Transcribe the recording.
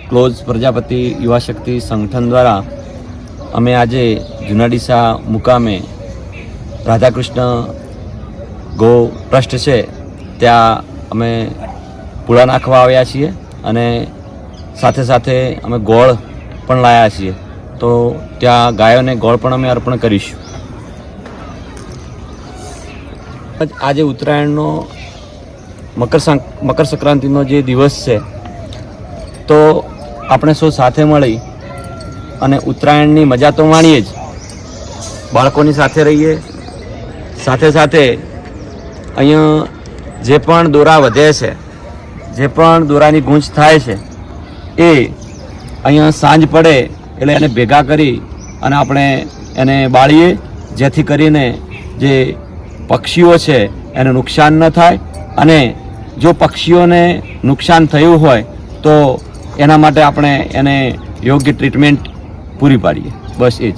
Close Prajapati યુવા શક્તિ સંગઠન દ્વારા અમે આજે જુનાડીસા મુકામે રાધાકૃષ્ણ ગો ટ્રસ્ટ છે ત્યાં અમે પૂળા નાખવા આવ્યા છીએ અને સાથે સાથે અમે ગોળ પણ લાવ્યા છીએ. તો ત્યાં ગાયોને ગોળ પણ અમે અર્પણ કરીશું. આજે ઉત્તરાયણનો મકર સંક્રાંતિનો જે દિવસ છે તો આપણે સૌ સાથે મળી અને ઉત્તરાયણની મજા તો માણીએ જ, બાળકોની સાથે રહીએ, સાથે સાથે અહીંયા જે પણ દોરા વધે છે, જે પણ દોરાની ગૂંચ થાય છે એ અહીંયા સાંજ પડે એટલે એને ભેગા કરી અને આપણે એને બાળીએ, જેથી કરીને જે પક્ષીઓ છે એને નુકસાન ન થાય અને જો પક્ષીઓને નુકસાન થયું હોય તો એના માટે આપણે એને યોગ્ય ટ્રીટમેન્ટ પૂરી પાડીએ. બસ એ જ.